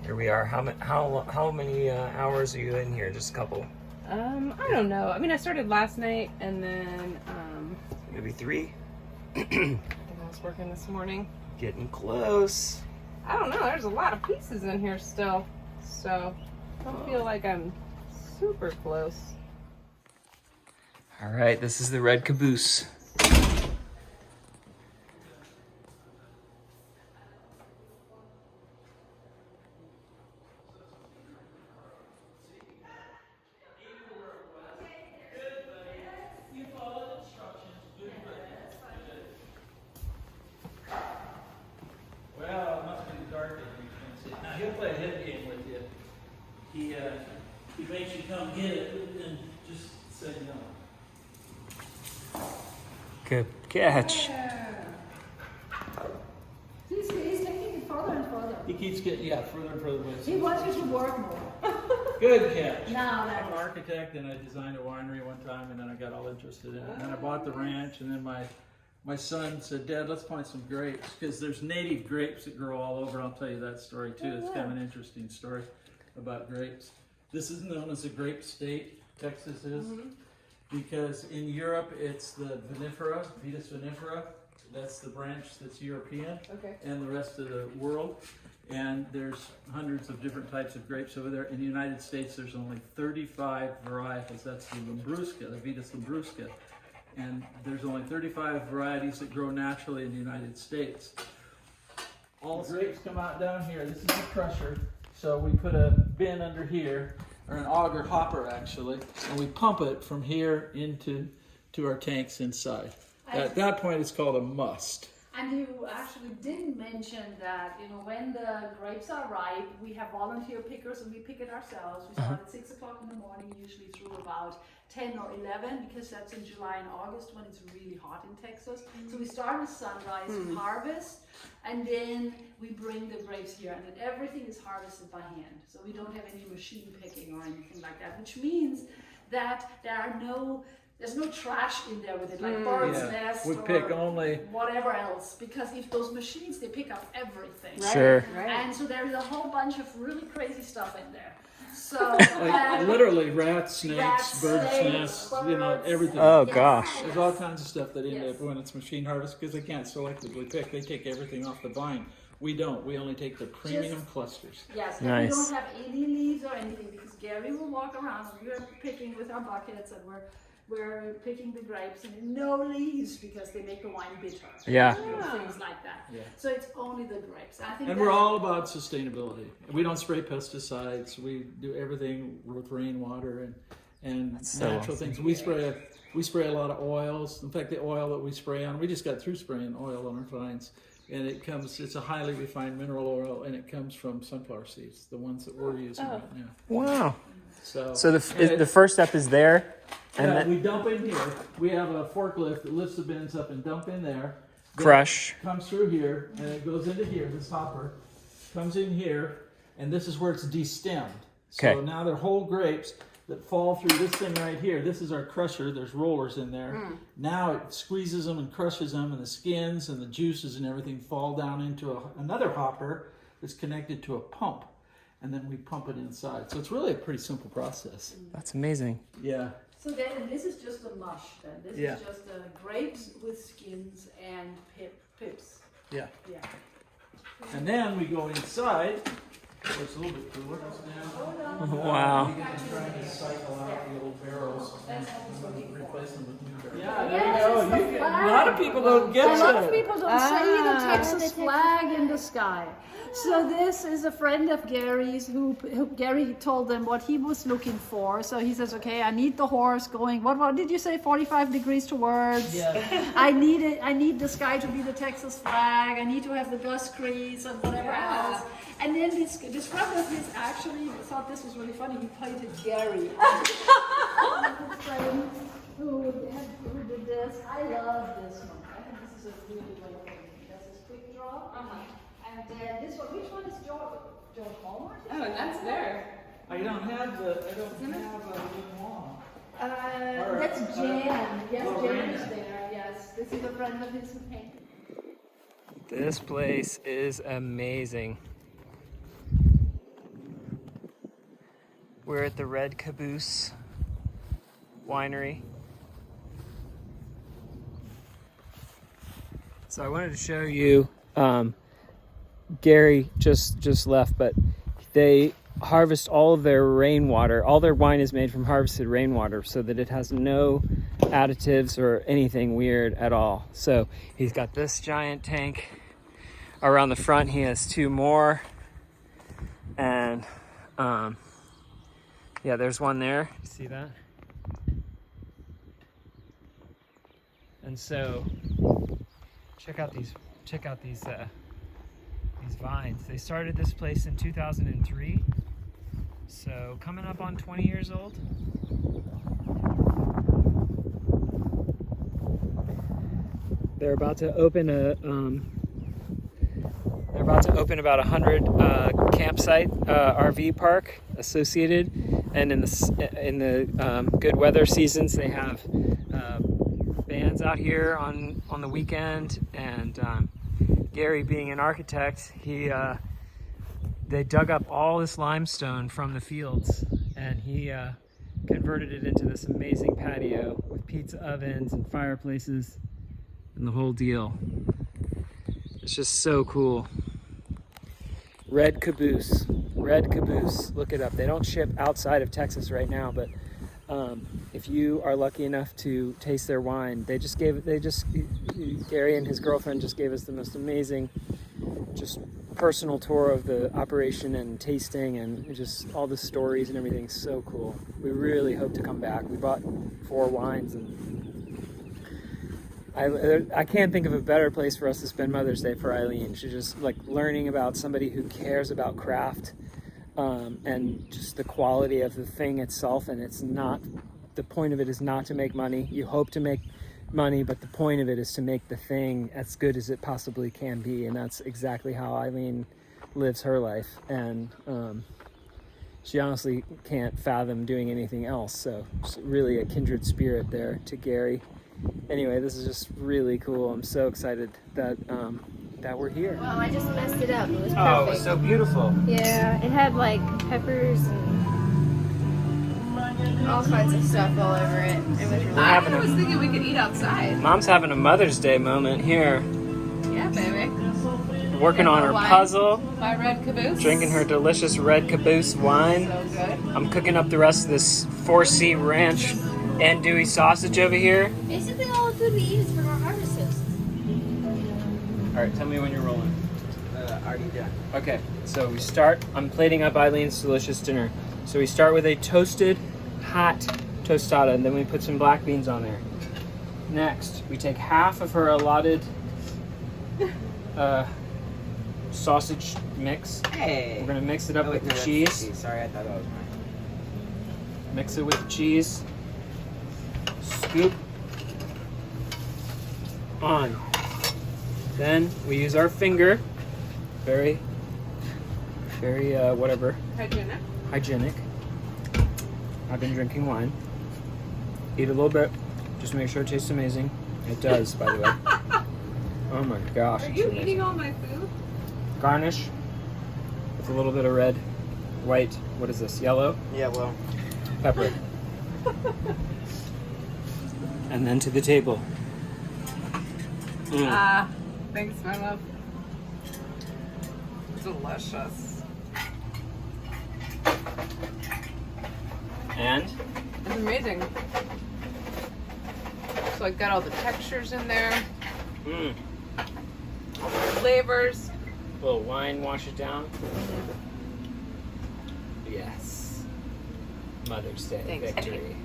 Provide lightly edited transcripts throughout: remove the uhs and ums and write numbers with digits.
Here we are. How many hours are you in here? Just a couple? I don't know. I mean, I started last night and then Maybe 3? I was working this morning. Getting close. I don't know. There's a lot of pieces in here still, so I don't feel like I'm super close. All right, this is the red caboose. Well, it must be the dark that you can see. Now he'll play a hit game with you. He makes you come get it and just say no. Good catch. He's taking it further and further. He keeps getting further and further away. He wants you to work more. Good catch. No, I'm that an architect and I designed a winery one time and then I got all interested in it. And then I bought the ranch and then my son said, Dad, let's plant some grapes because there's native grapes that grow all over. I'll tell you that story too. It's kind of an interesting story about grapes. This is known as a grape state, Texas is, because in Europe it's the vinifera, Vitis vinifera. That's the branch that's European, and the rest of the world. And there's hundreds of different types of grapes over there. In the United States, there's only 35 varietals. That's the Lambrusca, the Vitis Lambrusca. And there's only 35 varieties that grow naturally in the United States. All the grapes come out down here. This is a crusher. So we put a bin under here, or an auger hopper actually, and we pump it from here into our tanks inside. At that point, it's called a must. And you actually didn't mention that, you know, when the grapes are ripe, we have volunteer pickers and we pick it ourselves. We start at 6 o'clock in the morning, usually through about 10 or 11, because that's in July and August when it's really hot in Texas. So we start with sunrise, harvest, and then we bring the grapes here, and then everything is harvested by hand. So we don't have any machine picking or anything like that, which means that there's no trash in there with it, like bird's nest We or pick only whatever else, because if those machines, they pick up everything. Sure. Right. And so there's a whole bunch of really crazy stuff in there. So like literally rats, snakes, birds' snakes, nests, you know, birds. everything. Oh Yes. gosh. There's all kinds of stuff that end Yes. up when it's machine harvest because they can't selectively pick. They take everything off the vine. We don't. We only take the premium clusters. Yes, and Nice. we don't have any leaves or anything, because Gary will walk around and we're picking with our buckets and we're picking the grapes, and no leaves because they make the wine bitter. Yeah. You know, things like that. Yeah. So it's only the grapes. I think And we're all about sustainability. We don't spray pesticides. We do everything with rainwater and so natural awesome. things. We spray a lot of oils. In fact, the oil that we spray on, we just got through spraying oil on our vines. And it's a highly refined mineral oil, and it comes from sunflower seeds, the ones that we're using right now. Wow. So the first step is there, and yeah, then we dump in here. We have a forklift that lifts the bins up and dump in there. Then crush. it comes through here, and it goes into here, this hopper. Comes in here, and this is where it's destemmed. So Okay. now they're whole grapes that fall through this thing right here. This is our crusher. There's rollers in there. Now it squeezes them and crushes them, and the skins and the juices and everything fall down into another hopper that's connected to a pump. And then we pump it inside. So it's really a pretty simple process. That's amazing. Yeah. So then this is just a mush then. This Yeah. is just grapes with skins and pips. Yeah. Yeah. And then we go inside, where it's a little bit cooler. Wow. We get to try to cycle out the old barrels and replace them with new barrels. Yeah, Yes, it's the a flag. lot of people don't get A lot of it. people don't see the Texas flag in the sky. So this is a friend of Gary's who Gary told them what he was looking for. So he says, okay, I need the horse going, what did you say, 45 degrees towards? Yeah. I need the sky to be the Texas flag. I need to have the bus crease and whatever else. And then this friend of his actually thought this was really funny. He painted Gary. Friend who did this. I love this one. I think this is a really good one. That's his quick draw. And then this one, which one is George Hallmark? Oh, and that's there. I don't have a little wall. That's Jan. Yes, Jan is there. Yes, this is a friend of his who painted. This place is amazing. We're at the Red Caboose Winery. So I wanted to show you, Gary just left, but they harvest all of their rainwater. All their wine is made from harvested rainwater so that it has no additives or anything weird at all. So he's got this giant tank around the front. He has 2 more. And yeah, there's one there. See that? And so check out these vines. They started this place in 2003. So coming up on 20 years old. They're about to open about 100 campsite RV park associated, and in the good weather seasons they have bands out here on the weekend. And Gary, being an architect, they dug up all this limestone from the fields, and he converted it into this amazing patio with pizza ovens and fireplaces and the whole deal. It's just so cool. Red Caboose. Look it up. They don't ship outside of Texas right now, but if you are lucky enough to taste their wine, Gary and his girlfriend just gave us the most amazing, just personal tour of the operation and tasting, and just all the stories and everything. So cool. We really hope to come back. We bought 4 wines, and I can't think of a better place for us to spend Mother's Day for Eileen. She's just like learning about somebody who cares about craft, and just the quality of the thing itself. And it's not, the point of it is not to make money. You hope to make money, but the point of it is to make the thing as good as it possibly can be. And that's exactly how Eileen lives her life. And she honestly can't fathom doing anything else. So it's really a kindred spirit there to Gary. Anyway, this is just really cool. I'm so excited that we're here. Well, I just messed it up. It was perfect. Oh, it was so beautiful. Yeah, it had like peppers and all kinds of stuff all over it. It was really I was thinking we could eat outside. Mom's having a Mother's Day moment here. Yeah, baby. Working on her Wine. puzzle, My Red Caboose. drinking her delicious Red Caboose wine. So good. I'm cooking up the rest of this 4C ranch andouille sausage over here. basically all the food we eat is from our harvests. All right, tell me when you're rolling. Already done. Okay, so we start, I'm plating up Eileen's delicious dinner. So we start with a toasted, hot tostada, and then we put some black beans on there. Next, we take half of her allotted sausage mix. Hey. We're gonna mix it up Oh, with wait, the no, that's cheese. Sorry, I thought that was mine. Mix it with the cheese. Scoop on. Then we use our finger. Very, whatever, hygienic. I've been drinking wine. Eat a little bit, just to make sure it tastes amazing. It does, by the way. Oh my gosh. Are it's you amazing. eating all my food? Garnish with a little bit of red, white, what is this, yellow? Yeah, well. Pepper. And then to the table. Mm. Thanks, my love. Delicious. And It's amazing. So I got all the textures in there, all the flavors. a little wine, wash it down. Yes. Mother's Day Thanks, victory. honey.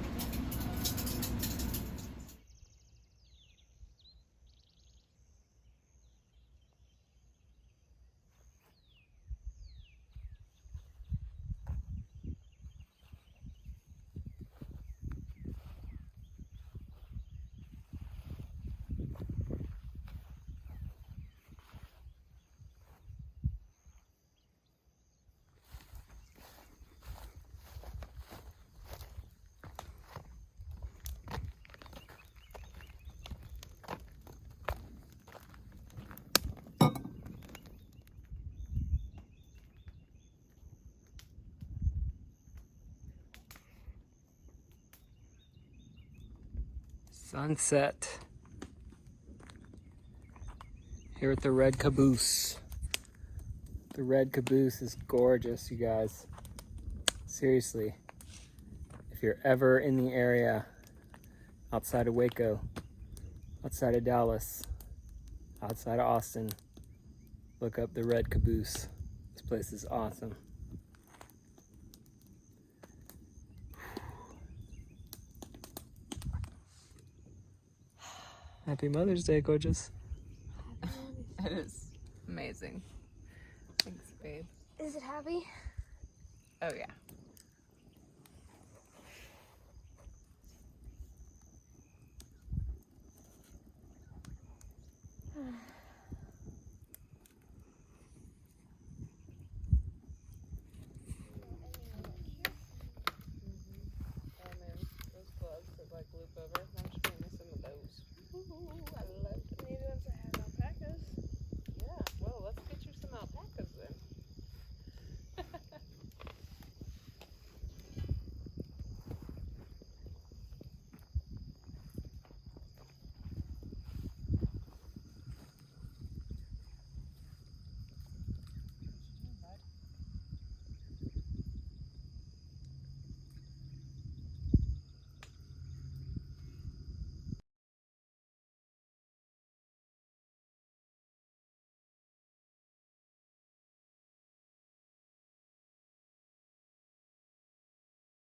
Sunset. Here at the Red Caboose. The Red Caboose is gorgeous, you guys. Seriously. If you're ever in the area outside of Waco, outside of Dallas, outside of Austin, look up the Red Caboose. This place is awesome. Happy Mother's Day, gorgeous. It is amazing. Thanks, babe. Is it happy? Oh yeah. Those gloves that like loop over. I'm just getting some of those. Ooh,